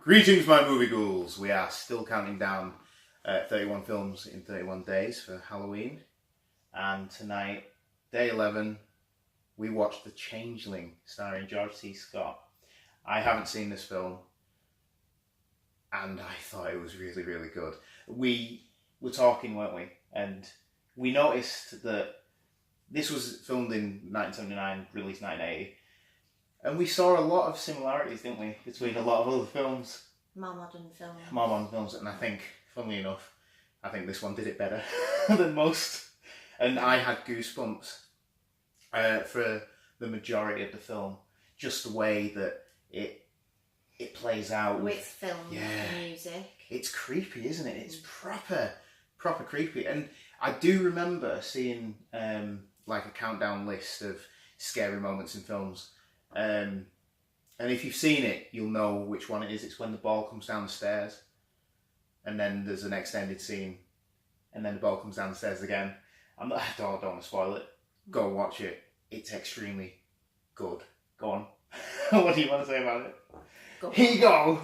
Greetings, my movie ghouls. We are still counting down 31 films in 31 days for Halloween. And tonight, day 11, we watched The Changeling, starring George C. Scott. I haven't seen this film, and I thought it was really, really good. We were talking, weren't we? And we noticed that this was filmed in 1979, released 1980. And we saw a lot of similarities, didn't we, between a lot of other films. More modern films. More modern films, and I think, funnily enough, I think this one did it better than most. And I had goosebumps for the majority of the film. Just the way that it plays out. With film and music. It's creepy, isn't it? It's proper creepy. And I do remember seeing like a countdown list of scary moments in films. And if you've seen it, you'll know which one it is. It's when the ball comes down the stairs, and then there's an extended scene, and then the ball comes down the stairs again. I don't want to spoil it. Go watch it. It's extremely good. Go on. What do you want to say about it? Here you go.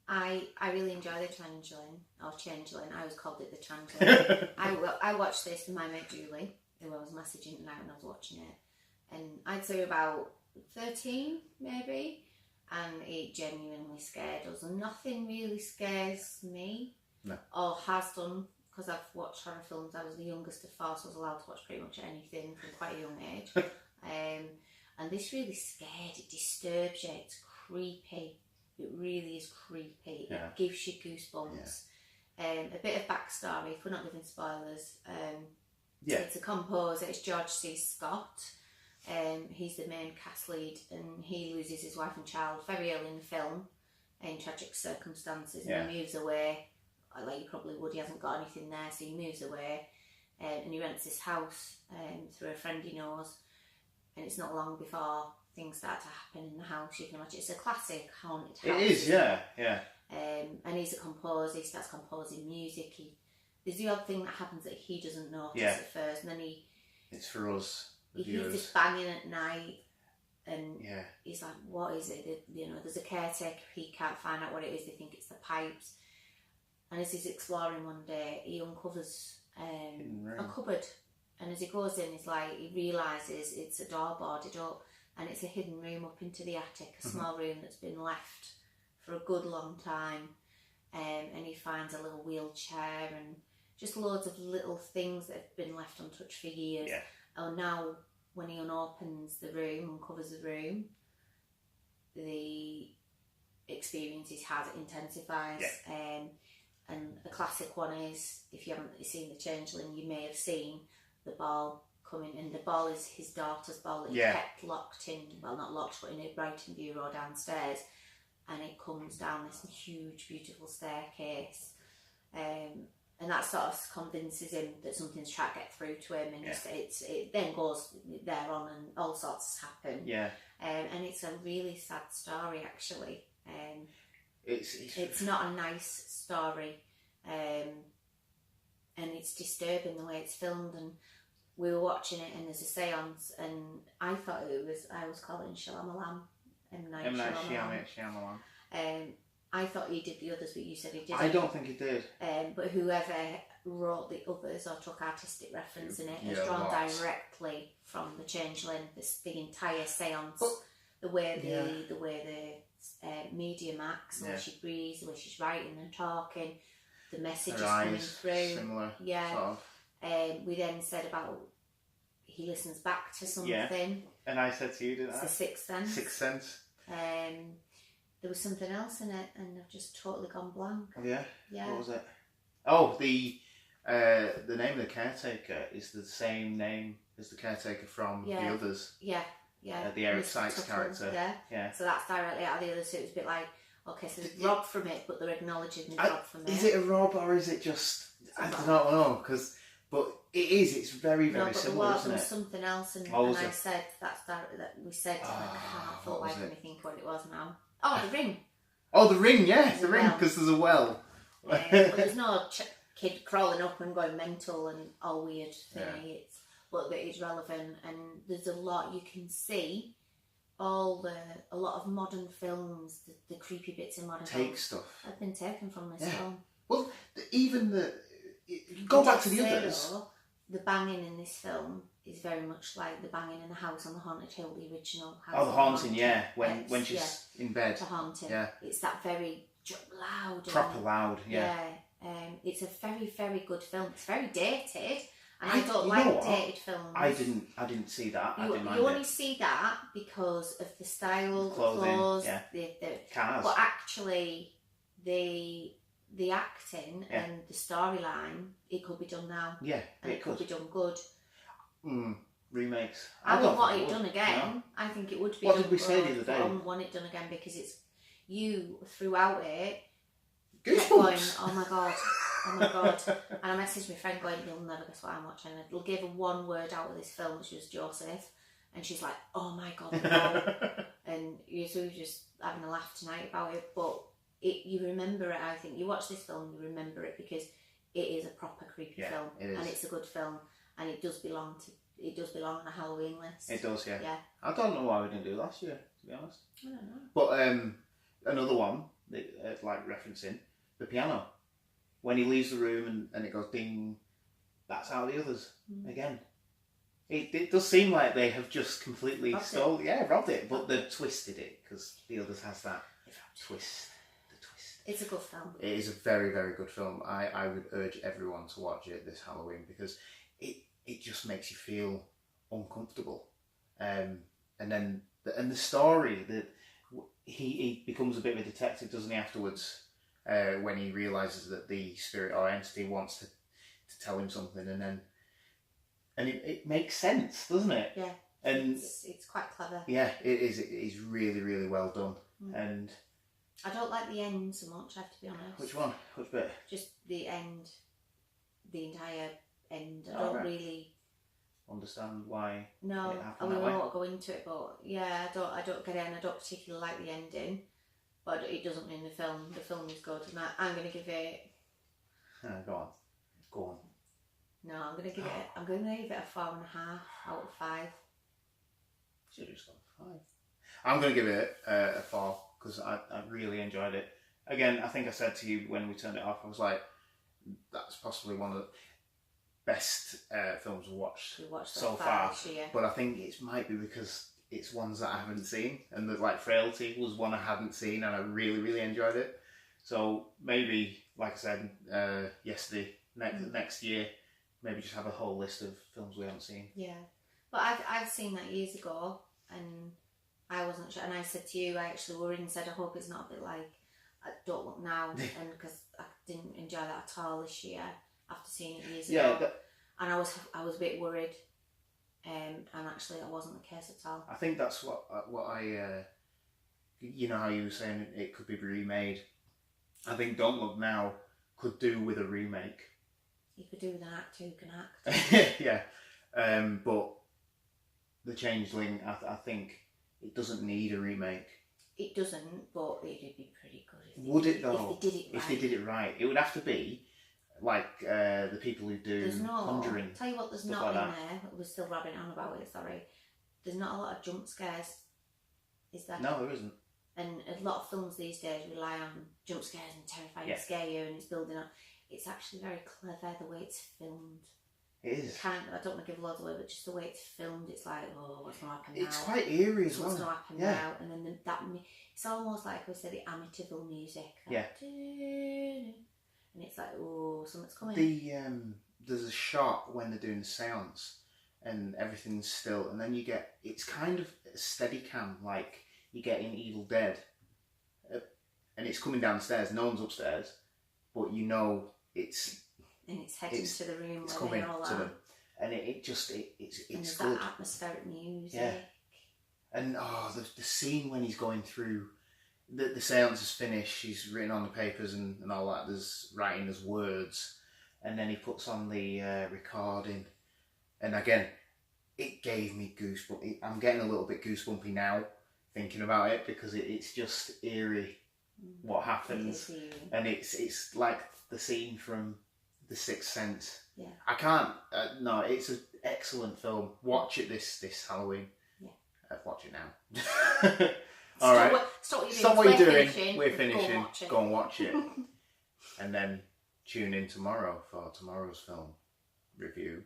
I really enjoy The Changeling. I always called it The Changeling. I watched this with my mate Julie, who I was messaging tonight when I was watching it, and I'd say about 13 maybe, and it genuinely scared us, and nothing really scares me. No. Or has done, because I've watched horror films. I was the youngest of four, so I was allowed to watch pretty much anything from quite a young age. And this really scared, it disturbs you, it's creepy, it really is creepy, yeah. It gives you goosebumps. Yeah. A bit of backstory, if we're not giving spoilers. It's a composer, it's George C. Scott. He's the main cast lead, and he loses his wife and child very early in the film in tragic circumstances, and he moves away, like you probably would. He hasn't got anything there, so he moves away, and he rents this house through a friend he knows, and it's not long before things start to happen in the house. You can imagine it's a classic haunted house. It is, yeah. And he's a composer. He starts composing music. There's the odd thing that happens that he doesn't notice at first, and then it's for us. He hears this banging at night, and he's like, what is it? There's a caretaker, he can't find out what it is, they think it's the pipes. And as he's exploring one day, he uncovers a cupboard, and as he goes in, he realises it's a door boarded up, and it's a hidden room up into the attic, a small room that's been left for a good long time. And he finds a little wheelchair and just loads of little things that have been left untouched for years. Yeah. Oh, now when he unopens the room, uncovers the room, the experience he's had intensifies. Yeah. And the classic one is, if you haven't seen The Changeling, you may have seen the ball coming, and the ball is his daughter's ball that he kept locked in, well, not locked, but in a Brighton Bureau downstairs, and it comes down this huge, beautiful staircase. And that sort of convinces him that something's trying to get through to him, and it then goes there on, and all sorts happen. Yeah. And it's a really sad story, actually. It's not a nice story, and it's disturbing the way it's filmed. And we were watching it, and there's a séance, and I thought I was calling Shyamalan, M. Night Shyamalan. I thought he did the others, but you said he didn't. I don't think he did. But whoever wrote the others or took artistic reference in it has drawn directly from The Changeling. The entire séance, the way the medium acts, the way she breathes, the way she's writing and talking, the message is coming through. Similar. Yeah. Sort of. We then said about he listens back to something. Yeah. And I said to you, didn't I? It's the Sixth Sense. Sixth Sense. There was something else in it, and I've just totally gone blank. Yeah? Yeah. What was it? Oh, the name of the caretaker is the same name as the caretaker from the others. Yeah. The Eric Sykes character. Yeah. So that's directly out of the others, so it was a bit like, okay, so there's robbed from it, but they're acknowledging the robbed from it. Is it a rob, or is it just... I don't know, but it is, it's very, very similar, isn't it? There was something else, and I said, that we said, I can't feel like let me think what it was now. Oh, the ring. Oh, the ring, the ring, because there's a well. But there's no kid crawling up and going mental and all weird thingy. But it's relevant, and there's a lot you can see a lot of modern films, the creepy bits in modern films stuff have been taken from this film. Well, even go back to the others. Though, the banging in this film is very much like the banging in the house on the Haunted Hill, the original house. Oh, the haunting, yeah. When she's in bed. The haunting. Yeah. It's that very loud. Proper loud, yeah. It's a very, very good film. It's very dated. And I don't like dated films. I didn't see that. I didn't mind you only see that because of the style, the clothes, the cars. But actually, the acting and the storyline, it could be done now. Yeah, and it could be done good. Remakes. I don't want it done again. No. I think it would be. What done did we say the other day? I don't want it done again because it's you throughout it. Goosebumps. Going, oh my god. Oh my god. And I messaged my friend going, you'll never guess what I'm watching. I'll give her one word out of this film, which was Joseph. And she's like, oh my god, no. And so we're just having a laugh tonight about it. But you remember it, I think. You watch this film, you remember it because it is a proper creepy film. It is. And it's a good film. And it does belong on a Halloween list. It does, yeah. Yeah. I don't know why we didn't do it last year, to be honest. I don't know. But another one, like referencing, the piano. When he leaves the room and it goes ding, that's how the others, again. It does seem like they have just completely robbed it, but they've twisted it, because the others has that twist. The twist. It's a good film. It is a very, very good film. I would urge everyone to watch it this Halloween, because it just makes you feel uncomfortable. And then the story, that he becomes a bit of a detective, doesn't he, afterwards? When he realises that the spirit or entity wants to tell him something, and it makes sense, doesn't it? Yeah. And it's quite clever. Yeah, it is. It is really, really well done. And I don't like the end so much, I have to be honest. Which one? Which bit? Just the end. The entire end. I don't really understand why. No, it happened we that way. won't go into it, but yeah, I don't get it, and I don't particularly like the ending. But it doesn't mean the film. The film is good, and I'm going to give it. Go on. No, I'm going to give it. I'm going to give it a 4.5 out of 5. Should have just gone 5. I'm going to give it a 4 because I really enjoyed it. Again, I think I said to you when we turned it off, I was like, that's possibly one of the best films we've watched so far. But I think it might be because it's ones that I haven't seen, and that, like, Frailty was one I hadn't seen, and I really, really enjoyed it. So maybe, like I said yesterday, next year, maybe just have a whole list of films we haven't seen. Yeah, but I've seen that years ago, and I wasn't sure. And I said to you, I actually worried and said, I hope it's not a bit like Don't Look Now, and because I didn't enjoy that at all this year after seeing it years ago, and I was a bit worried. And actually, that wasn't the case at all. I think that's what I, you know how you were saying it could be remade. I think Don't Look Now could do with a remake. You could do with an actor who can act. Yeah, but The Changeling, I think it doesn't need a remake. It doesn't, but it'd be pretty good. Would it though? If they did it right. If they did it right, it would have to be like the people who do Conjuring. Tell you what, there's not in there. We're still rabbiting on about it. Sorry, there's not a lot of jump scares. Is there? No, there isn't. And a lot of films these days rely on jump scares and terrifying scare you, and it's building up. It's actually very clever the way it's filmed. It is. I don't want to give loads away, but just the way it's filmed, it's like, oh, what's going to happen now? It's quite eerie as well. What's going to happen now? And then it's almost like we said, the Amityville music. And it's like, oh, something's coming. There's a shot when they're doing the seance and everything's still, and then it's kind of a steady cam, like you get in Evil Dead, and it's coming downstairs, no one's upstairs, but you know it's heading to the room it's where coming they're all to at. them, and it's and there's good. That atmospheric music. Yeah. And the scene when he's going through. The seance is finished, she's written on the papers and all that, there's writing as words, and then he puts on the recording, and again, it gave me goosebumps. I'm getting a little bit goosebumpy now, thinking about it, because it's just eerie what happens, and it's like the scene from The Sixth Sense. Yeah. I can't, no, it's an excellent film. Watch it this Halloween. Yeah. watch it now. All right. Stop what you're doing. Finishing. We're finishing. Go and watch it. And then tune in tomorrow for tomorrow's film review.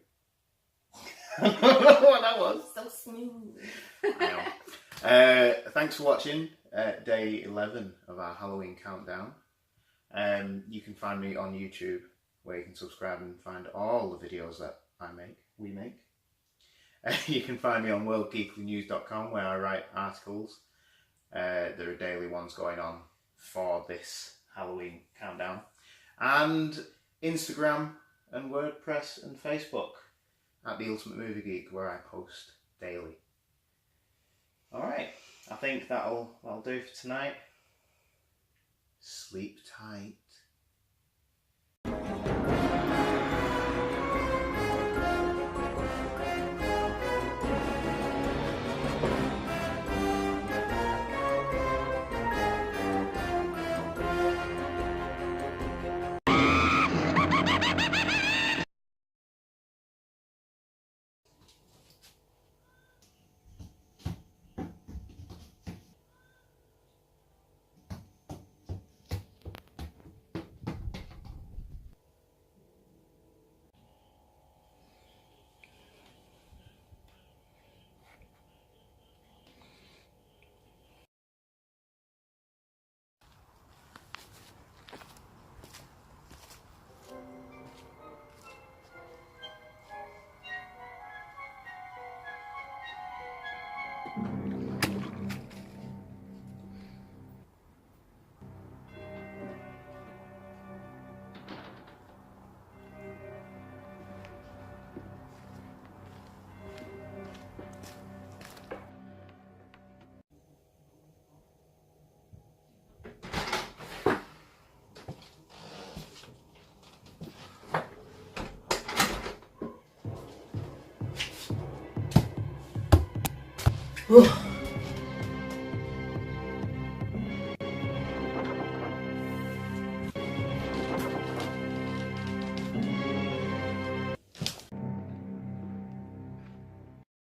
What that was. So smooth. I know. Thanks for watching day 11 of our Halloween countdown. You can find me on YouTube, where you can subscribe and find all the videos that we make. You can find me on worldgeeklynews.com, where I write articles. There are daily ones going on for this Halloween countdown. And Instagram and WordPress and Facebook at The Ultimate Movie Geek, where I post daily. Alright, I think that'll do for tonight. Sleep tight. Ooh.